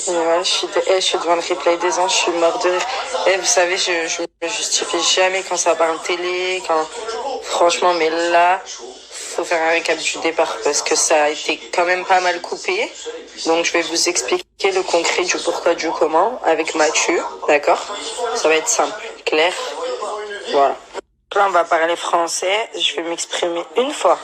Et voilà, je suis devant le replay des ans, je suis mort de rire. Et vous savez, je me justifie jamais quand ça parle télé, franchement, mais là, faut faire un récap du départ parce que ça a été quand même pas mal coupé. Donc je vais vous expliquer le concret du pourquoi du comment avec Mathieu, d'accord? Ça va être simple, clair, voilà. Là on va parler français, je vais m'exprimer une fois.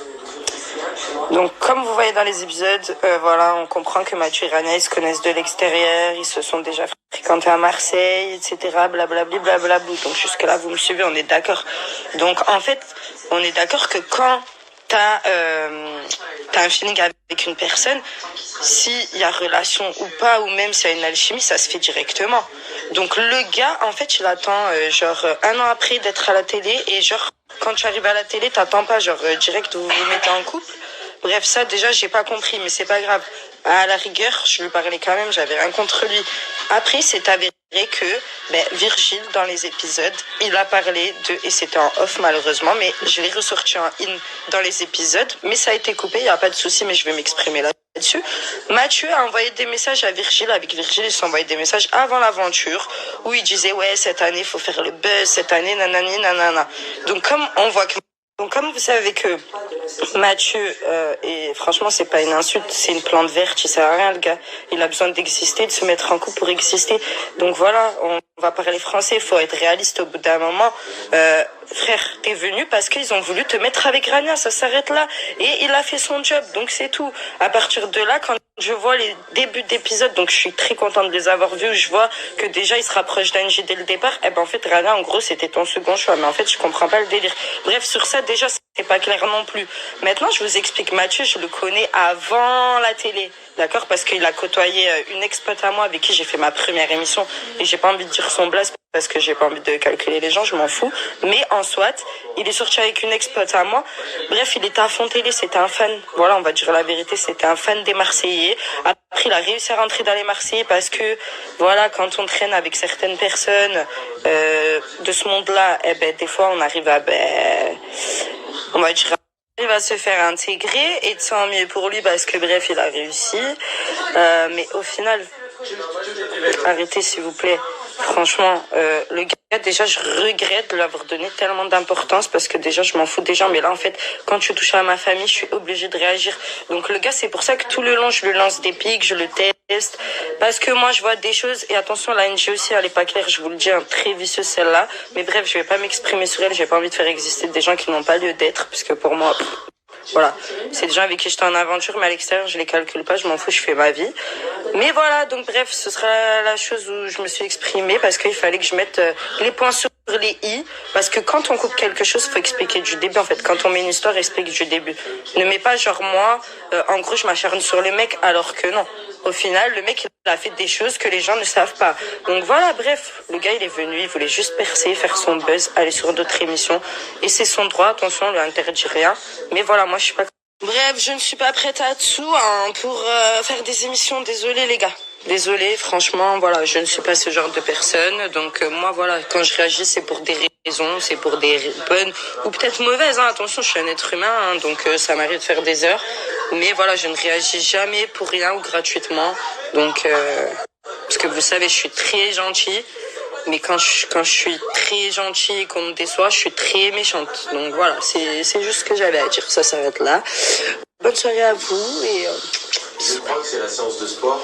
Donc comme vous voyez dans les épisodes, voilà, on comprend que Mathieu et Rania ils se connaissent de l'extérieur, ils se sont déjà fréquentés à Marseille, etc. Blablabli, blablabla. Donc jusque là vous me suivez, on est d'accord. Donc en fait, on est d'accord que quand t'as un feeling avec une personne, s'il y a relation ou pas, ou même s'il y a une alchimie, ça se fait directement. Donc le gars, en fait, il attend un an après d'être à la télé, et genre quand tu arrives à la télé, t'attends pas direct vous vous mettez en couple. Bref, ça déjà j'ai pas compris, mais c'est pas grave. À la rigueur, je lui parlais quand même, j'avais rien contre lui. Après, c'est avéré que Virgile, dans les épisodes, il a parlé et c'était en off malheureusement, mais je l'ai ressorti en in dans les épisodes, mais ça a été coupé, il n'y a pas de souci, mais je vais m'exprimer là-dessus. Mathieu a envoyé des messages à Virgile, avec Virgile, il s'envoyait des messages avant l'aventure, où il disait, ouais, cette année, il faut faire le buzz, cette année, nanani, nanana. Donc, comme vous savez que Mathieu, et franchement, c'est pas une insulte, c'est une plante verte, il sert à rien, le gars. Il a besoin d'exister, de se mettre en couple pour exister. Donc voilà, on va parler français, il faut être réaliste au bout d'un moment. Frère, t'es venu parce qu'ils ont voulu te mettre avec Rania, ça s'arrête là. Et il a fait son job, donc c'est tout. À partir de là, quand je vois les débuts d'épisodes, donc je suis très contente de les avoir vus, je vois que déjà il se rapproche d'Angie dès le départ, en fait Rania, en gros, c'était ton second choix, mais en fait je comprends pas le délire. Bref, sur ça, déjà, c'est pas clair non plus. Maintenant, je vous explique, Mathieu, je le connais avant la télé, d'accord? Parce qu'il a côtoyé une ex-pote à moi avec qui j'ai fait ma première émission, et j'ai pas envie de dire son blase parce que j'ai pas envie de calculer les gens, je m'en fous. Mais en soit, il est sorti avec une ex-pote à moi. Bref, il était à fond télé, c'était un fan. Voilà, on va dire la vérité, c'était un fan des Marseillais. Après, il a réussi à rentrer dans les Marseillais parce que, voilà, quand on traîne avec certaines personnes de ce monde-là, des fois, on arrive à, on va dire, il va se faire intégrer, et tant mieux pour lui parce que bref, il a réussi. Mais au final, arrêtez s'il vous plaît. Franchement, le gars, déjà, je regrette de lui avoir donné tellement d'importance parce que déjà, je m'en fous des gens. Mais là, en fait, quand tu touches à ma famille, je suis obligée de réagir. Donc, le gars, c'est pour ça que tout le long, je lui lance des pics, je le teste. Parce que moi, je vois des choses. Et attention, la NG aussi, elle est pas claire. Je vous le dis, très vicieuse celle-là. Mais bref, je vais pas m'exprimer sur elle. J'ai pas envie de faire exister des gens qui n'ont pas lieu d'être. Parce que pour moi... Voilà, c'est des gens avec qui j'étais en aventure, mais à l'extérieur, je les calcule pas, je m'en fous, je fais ma vie. Mais voilà, donc bref, ce sera la chose où je me suis exprimée parce qu'il fallait que je mette les points sur les i, parce que quand on coupe quelque chose, faut expliquer du début en fait. Quand on met une histoire, explique du début. Ne mets pas genre moi, en gros, je m'acharne sur le mec alors que non. Au final, le mec, il a fait des choses que les gens ne savent pas. Donc voilà, bref, le gars, il est venu, il voulait juste percer, faire son buzz, aller sur d'autres émissions. Et c'est son droit, attention, on lui interdit rien. Mais voilà, moi, je suis pas... Bref, je ne suis pas prête à tout pour faire des émissions. Désolée, les gars. Désolée, franchement, voilà, je ne suis pas ce genre de personne. Donc moi, voilà, quand je réagis, c'est pour des raisons, c'est pour des bonnes ou peut-être mauvaises. Hein. Attention, je suis un être humain, hein, donc ça m'arrive de faire des heures. Mais voilà, je ne réagis jamais pour rien ou gratuitement. Donc, parce que vous savez, je suis très gentille. Mais quand je suis très gentille et qu'on me déçoit, je suis très méchante. Donc voilà, c'est juste ce que j'avais à dire. Ça s'arrête là. Bonne soirée à vous et... Je crois que c'est la séance de sport.